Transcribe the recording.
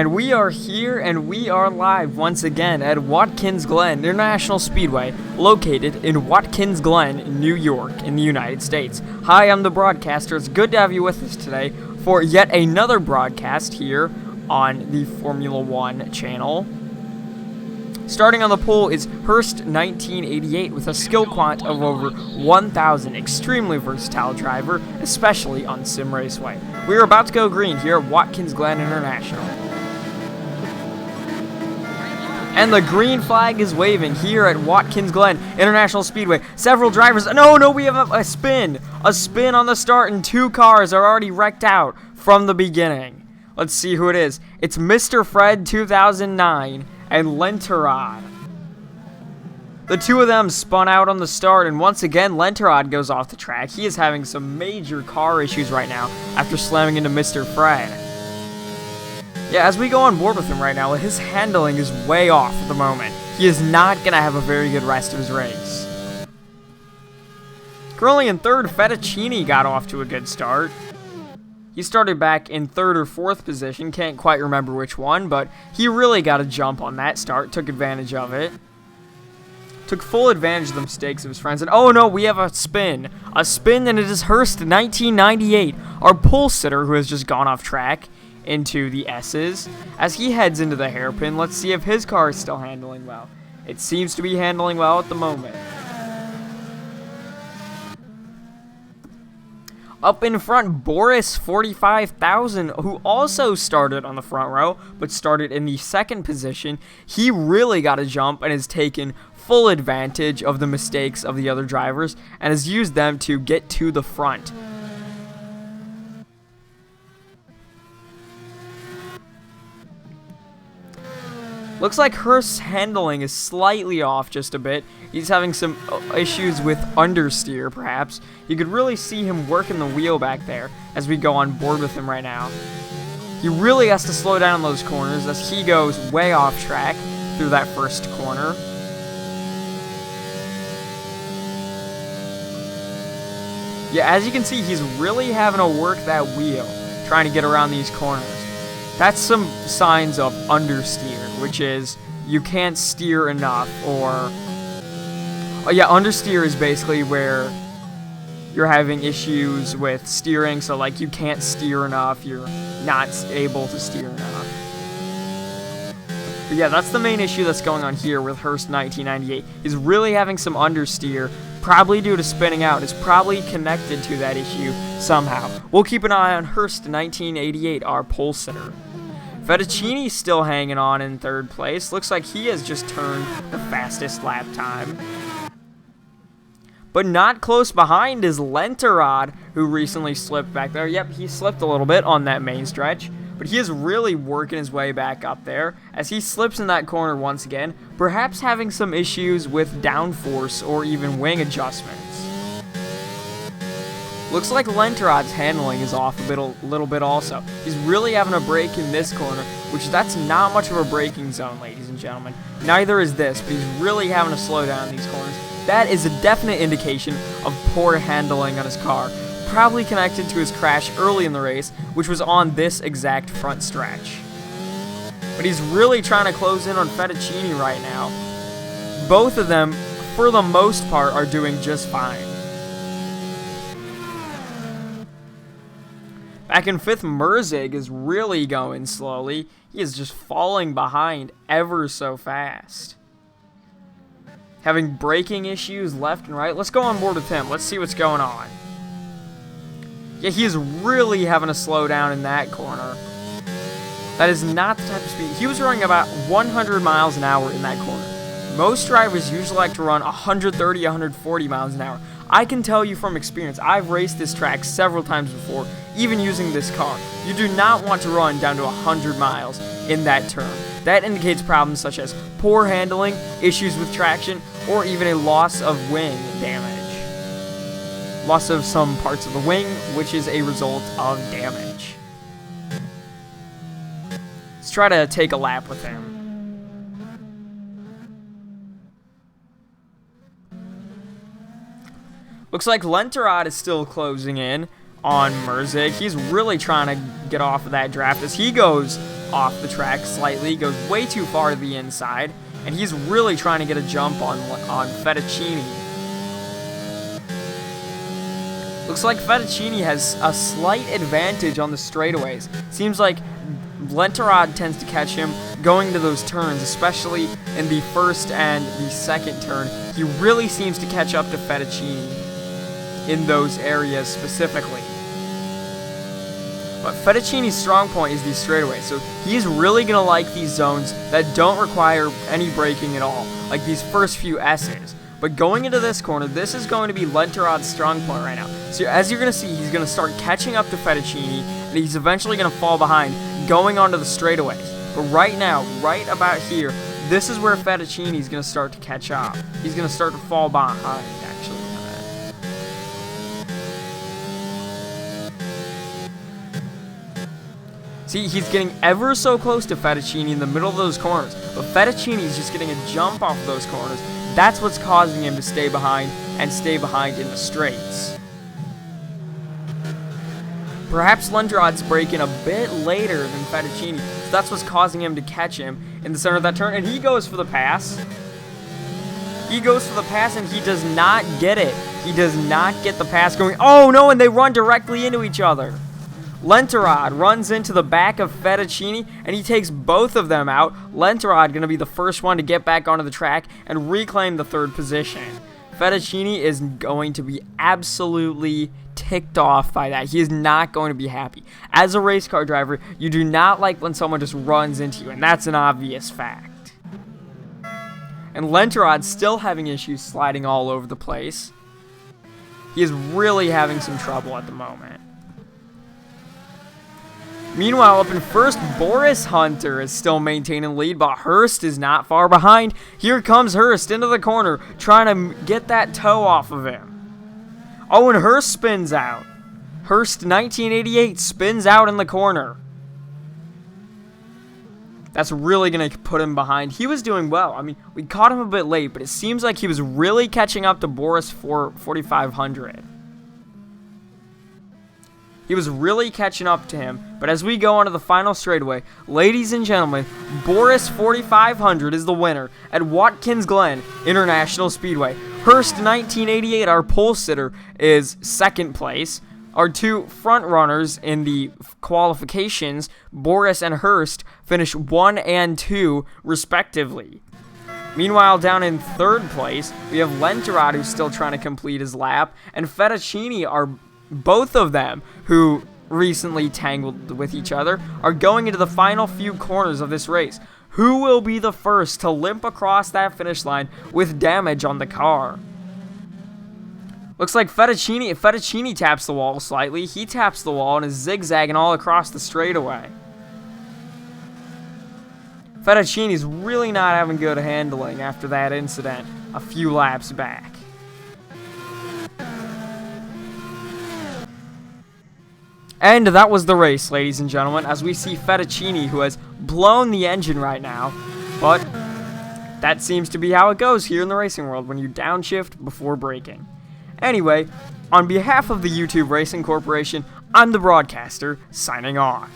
And we are here and we are live once again at Watkins Glen International Speedway, located in Watkins Glen, New York, in the United States. Hi, I'm the broadcaster. It's good to have you with us today for yet another broadcast here on the Formula One channel. Starting on the pole is Hurst 1988 with a skill quant of over 1,000. Extremely versatile driver, especially on Simraceway. We are about to go green here at Watkins Glen International. And the green flag is waving here at Watkins Glen International Speedway. Several drivers. No, we have a spin. A spin on the start, and two cars are already wrecked out from the beginning. Let's see who it is. It's Mr. Fred 2009 and Lenterod. The two of them spun out on the start, and once again, Lenterod goes off the track. He is having some major car issues right now after slamming into Mr. Fred. Yeah, as we go on board with him right now, his handling is way off at the moment. He is not going to have a very good rest of his race. Currently in third, Fettuccini got off to a good start. He started back in third or fourth position, can't quite remember which one, but he really got a jump on that start, took advantage of it. Took full advantage of the mistakes of his friends, and oh no, we have a spin, and it is Hurst 1998, our pole sitter who has just gone off track into the S's. As he heads into the hairpin, let's see if his car is still handling well. It seems to be handling well at the moment. Up in front, Boris 45,000, who also started on the front row, but started in the second position. He really got a jump and has taken full advantage of the mistakes of the other drivers and has used them to get to the front. Looks like Hurst's handling is slightly off just a bit. He's having some issues with understeer, perhaps. You could really see him working the wheel back there as we go on board with him right now. He really has to slow down those corners as he goes way off track through that first corner. Yeah, as you can see, he's really having to work that wheel, trying to get around these corners. That's some signs of understeer, which is you can't steer enough, or understeer is basically where you're having issues with steering, so like you can't steer enough, you're not able to steer enough. But yeah, that's the main issue that's going on here with Hurst 1998. He's really having some understeer, probably due to spinning out. It's probably connected to that issue somehow. We'll keep an eye on Hurst 1988, our pole sitter. Fettuccini's still hanging on in third place. Looks like he has just turned the fastest lap time. But not close behind is Lenterod, who recently slipped back there. Yep, he slipped a little bit on that main stretch, but he is really working his way back up there as he slips in that corner once again, perhaps having some issues with downforce or even wing adjustments. Looks like Lenterod's handling is off a little bit also. He's really having a brake in this corner, which that's not much of a braking zone, ladies and gentlemen. Neither is this, but he's really having to slow down these corners. That is a definite indication of poor handling on his car, probably connected to his crash early in the race, which was on this exact front stretch. But he's really trying to close in on Fettuccini right now. Both of them, for the most part, are doing just fine. Back in fifth, Merzig is really going slowly. He is just falling behind ever so fast. Having braking issues left and right. Let's go on board with him. Let's see what's going on. Yeah, he is really having to slow down in that corner. That is not the type of speed. He was running about 100 miles an hour in that corner. Most drivers usually like to run 130, 140 miles an hour. I can tell you from experience, I've raced this track several times before, even using this car. You do not want to run down to 100 miles in that turn. That indicates problems such as poor handling, issues with traction, or even a loss of wing damage. Loss of some parts of the wing, which is a result of damage. Let's try to take a lap with him. Looks like Lenterod is still closing in on Merzig. He's really trying to get off of that draft as he goes off the track slightly, goes way too far to the inside, and he's really trying to get a jump on Fettuccini. Looks like Fettuccini has a slight advantage on the straightaways. Seems like Lenterod tends to catch him going to those turns, especially in the first and the second turn. He really seems to catch up to Fettuccini in those areas specifically. But Fettuccini's strong point is these straightaways, so he's really going to like these zones that don't require any braking at all, like these first few S's. But going into this corner, this is going to be Lenterod's strong point right now. So as you're going to see, he's going to start catching up to Fettuccini, and he's eventually going to fall behind, going onto the straightaways. But right now, right about here, this is where Fettuccini is going to start to catch up. He's going to start to fall behind, actually. See, he's getting ever so close to Fettuccini in the middle of those corners, but Fettuccini's just getting a jump off of those corners. That's what's causing him to stay behind and stay behind in the straights. Perhaps Lenterod's braking a bit later than Fettuccini, so that's what's causing him to catch him in the center of that turn, and he goes for the pass. He goes for the pass, and he does not get it. He does not get the pass going. Oh, no, and they run directly into each other. Lenterod runs into the back of Fettuccini, and he takes both of them out. Lenterod going to be the first one to get back onto the track and reclaim the third position. Fettuccini is going to be absolutely ticked off by that. He is not going to be happy. As a race car driver, you do not like when someone just runs into you, and that's an obvious fact. And Lenterod's still having issues sliding all over the place. He is really having some trouble at the moment. Meanwhile, up in first, Boris Hunter is still maintaining lead, but Hurst is not far behind. Here comes Hurst into the corner, trying to get that toe off of him. Oh, and Hurst spins out. Hurst 1988 spins out in the corner. That's really going to put him behind. He was doing well. I mean, we caught him a bit late, but it seems like he was really catching up to Boris for 4500. He was really catching up to him, but as we go on to the final straightaway, ladies and gentlemen, Boris 4500 is the winner at Watkins Glen International Speedway. Hurst 1988, our pole sitter, is second place. Our two front runners in the qualifications, Boris and Hurst, finish 1 and 2 respectively. Meanwhile, down in third place, we have Lenterod, who's still trying to complete his lap, and Fettuccini are both of them, who recently tangled with each other, are going into the final few corners of this race. Who will be the first to limp across that finish line with damage on the car? Looks like Fettuccini taps the wall slightly. He taps the wall and is zigzagging all across the straightaway. Fettuccini's really not having good handling after that incident a few laps back. And that was the race, ladies and gentlemen, as we see Fettuccini, who has blown the engine right now. But that seems to be how it goes here in the racing world when you downshift before braking. Anyway, on behalf of the YouTube Racing Corporation, I'm the broadcaster, signing off.